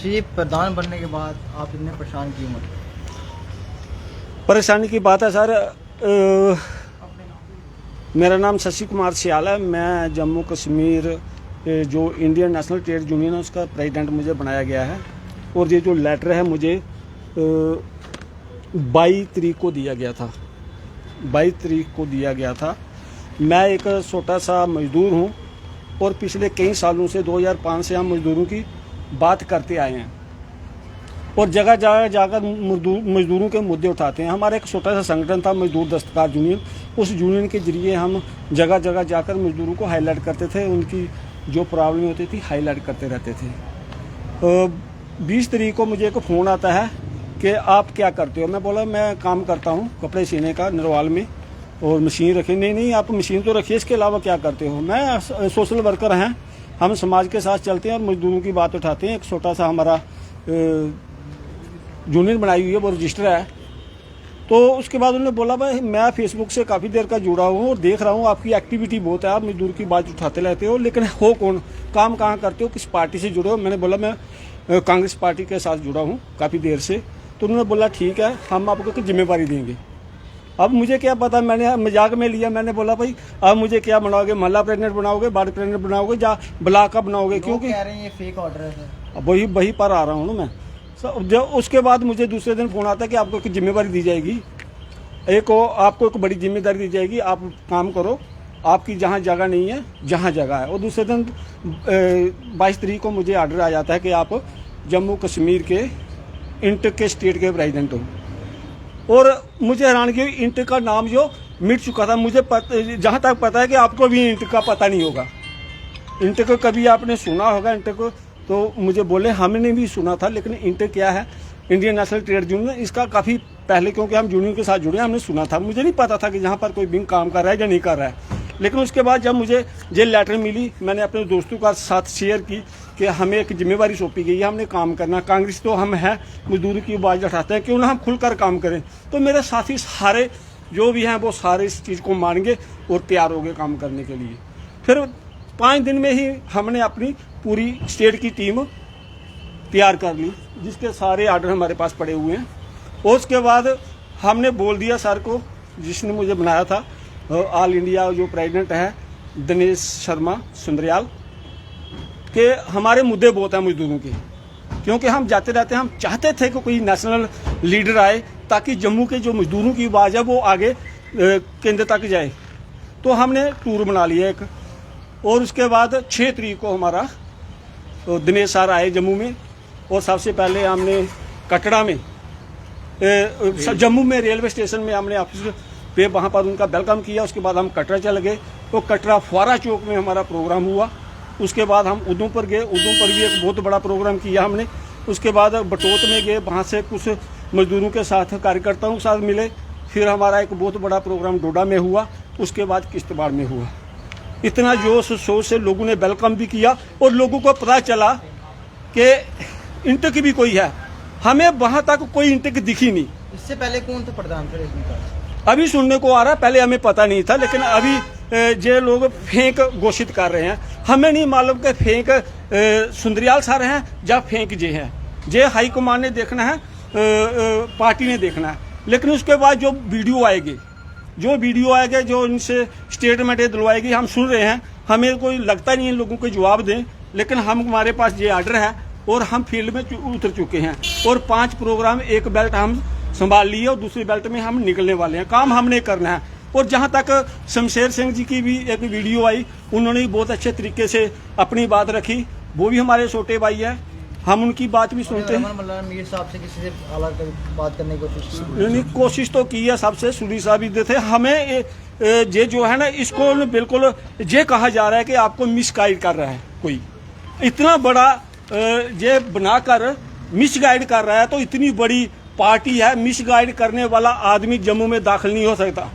जी, प्रधान बनने के बाद आप इतने परेशान क्यों मत? परेशानी की बात है सर। मेरा नाम शशि कुमार सियाल है। मैं जम्मू कश्मीर जो इंडियन नेशनल ट्रेड यूनियन है उसका प्रेसिडेंट मुझे बनाया गया है। और ये जो लेटर है मुझे 22 तारीख को दिया गया था। 22 तारीख को दिया गया था। मैं एक छोटा सा मजदूर हूँ और पिछले कई सालों से 2005 से हम मजदूरों की बात करते आए हैं और जगह जगह जाकर मजदूरों के मुद्दे उठाते हैं। हमारा एक छोटा सा संगठन था मजदूर दस्तकार यूनियन। उस यूनियन के जरिए हम जगह जगह जाकर मजदूरों को हाईलाइट करते थे, उनकी जो प्रॉब्लम होती थी हाईलाइट करते रहते थे। 20 तारीख को मुझे एक फ़ोन आता है कि आप क्या करते हो। मैं बोला मैं काम करता हूँ कपड़े सीने का नरवाल में और मशीन रखी। नहीं आप मशीन तो रखिए, इसके अलावा क्या करते हो। मैं सोशल वर्कर हैं, हम समाज के साथ चलते हैं और मजदूरों की बात उठाते हैं। एक छोटा सा हमारा यूनियन बनाई हुई है, वो रजिस्टर है। तो उसके बाद उन्होंने बोला भाई मैं फेसबुक से काफ़ी देर का जुड़ा हूँ और देख रहा हूँ आपकी एक्टिविटी बहुत है, आप मजदूर की बात उठाते रहते हो, लेकिन हो कौन, काम कहाँ करते हो, किस पार्टी से जुड़े हो। मैंने बोला मैं कांग्रेस पार्टी के साथ जुड़ा हूँ काफ़ी देर से। तो उन्होंने बोला ठीक है, हम आपको एक जिम्मेवारी देंगे। अब मुझे क्या पता, मैंने मजाक में लिया। मैंने बोला भाई अब मुझे क्या बनाओगे, महल्ला प्रेसिडेंट बनाओगे, वार्ड प्रेसिडेंट बनाओगे, या ब्लॉक का बनाओगे? क्योंकि कह रहे हैं ये फेक ऑर्डर है। अब वही पर आ रहा हूँ ना मैं। जो उसके बाद मुझे दूसरे दिन फ़ोन आता है कि आपको एक जिम्मेवारी दी जाएगी, आपको एक बड़ी जिम्मेदारी दी जाएगी, आप काम करो, आपकी जहाँ जगह नहीं है जहाँ जगह है। और दूसरे दिन 22 तारीख को मुझे ऑर्डर आ जाता है कि आप जम्मू कश्मीर के इंटर के स्टेट के प्रेसिडेंट हो। और मुझे हैरानगी हुई, इंटर का नाम जो मिट चुका था। मुझे जहाँ तक पता है कि आपको भी इंटर का पता नहीं होगा। इंटर को कभी आपने सुना होगा इंटर को? तो मुझे बोले हमने भी सुना था, लेकिन इंटर क्या है, इंडियन नेशनल ट्रेड यूनियन, इसका काफ़ी पहले क्योंकि हम यूनियन के साथ जुड़े हमने सुना था। मुझे नहीं पता था कि यहाँ पर कोई विंग काम कर रहा है या नहीं कर रहा है। लेकिन उसके बाद जब मुझे ये लेटर मिली, मैंने अपने दोस्तों का साथ शेयर की कि हमें एक जिम्मेवारी सौंपी गई है, हमने काम करना। कांग्रेस तो हम हैं, मजदूरी की आवाज़ उठाते हैं, क्यों ना हम खुलकर काम करें। तो मेरे साथी सारे जो भी हैं वो सारे इस चीज़ को मानेंगे और तैयार हो गए काम करने के लिए। फिर 5 दिन में ही हमने अपनी पूरी स्टेट की टीम तैयार कर ली, जिसके सारे आर्डर हमारे पास पड़े हुए हैं। और उसके बाद हमने बोल दिया सर को, जिसने मुझे बनाया था, ऑल इंडिया जो प्रेसिडेंट है दिनेश शर्मा सुंदरियाल, कि हमारे मुद्दे बहुत हैं मजदूरों के। क्योंकि हम जाते रहते हैं, हम चाहते थे कि कोई नेशनल लीडर आए ताकि जम्मू के जो मजदूरों की आवाज़ है वो आगे केंद्र तक जाए। तो हमने टूर बना लिया एक। और उसके बाद 6 तारीख को हमारा दिनेश सर आए जम्मू में। और सबसे पहले हमने कटरा में जम्मू में रेलवे स्टेशन में हमने ऑफिस पे वहाँ पर उनका वेलकम किया। उसके बाद हम कटरा चले गए। तो कटरा फुआरा चौक में हमारा प्रोग्राम हुआ। उसके बाद हम उधमपुर गए, उधमपुर भी एक बहुत बड़ा प्रोग्राम किया हमने। उसके बाद बटोत में गए, वहाँ से कुछ मजदूरों के साथ कार्यकर्ताओं के साथ मिले। फिर हमारा एक बहुत बड़ा प्रोग्राम डोडा में हुआ। उसके बाद किश्तवाड़ में हुआ। इतना जोश शोर से लोगों ने वेलकम भी किया और लोगों को पता चला कि इंटर की भी कोई है। हमें वहाँ तक कोई इंटर की दिखी नहीं। इससे पहले कौन था प्रधान फिर इसमें? अभी सुनने को आ रहा है, पहले हमें पता नहीं था, लेकिन अभी जे लोग फेंक घोषित कर रहे हैं। हमें नहीं मालूम कि फेंक सुंदरियाल सर हैं या फेंक जे हैं। जे हाईकमान ने देखना है, पार्टी ने देखना है। लेकिन उसके बाद जो वीडियो आएगी, जो इनसे स्टेटमेंट दिलवाएगी, हम सुन रहे हैं। हमें कोई लगता नहीं है लोगों को जवाब दें, लेकिन हमारे पास ये आर्डर है और हम फील्ड में उतर चुके हैं। और 5 प्रोग्राम, एक बेल्ट हम संभाल लिए और दूसरी बेल्ट में हम निकलने वाले हैं। काम हमने करना है। और जहां तक शमशेर सिंह जी की भी एक वीडियो आई, उन्होंने भी बहुत अच्छे तरीके से अपनी बात रखी। वो भी हमारे छोटे भाई हैं, हम उनकी बात भी सुनते हैं। मीर साहब से किसी से अलग बात करने की कोशिश नहीं, कोशिश तो की है सबसे। सुरी साहब भी थे। हमें ये जो है ना, इसको बिल्कुल ये कहा जा रहा है कि आपको मिसगाइड कर रहा है कोई। इतना बड़ा ये बनाकर मिसगाइड कर रहा है, तो इतनी बड़ी पार्टी है, मिसगाइड करने वाला आदमी जम्मू में दाखिल नहीं हो सकता।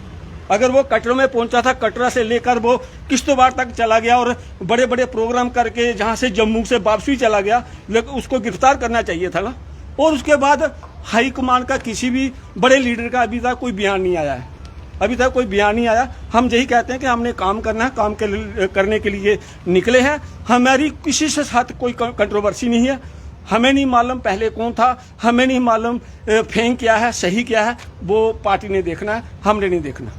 अगर वो कटरा में पहुंचा था, कटरा से लेकर वो किश्तवाड़ तक चला गया और बड़े बड़े प्रोग्राम करके जहां से जम्मू से वापसी चला गया, लेकिन उसको गिरफ्तार करना चाहिए था ना। और उसके बाद हाईकमान का किसी भी बड़े लीडर का अभी तक कोई बयान नहीं आया है। अभी तक कोई बयान नहीं आया। हम यही कहते हैं कि हमने काम करना है, करने के लिए निकले हैं। हमारी किसी से साथ कोई कंट्रोवर्सी नहीं है। हमें नहीं मालूम पहले कौन था, हमें नहीं मालूम फेंक क्या है, सही क्या है, वो पार्टी ने देखना है, हमने नहीं देखना।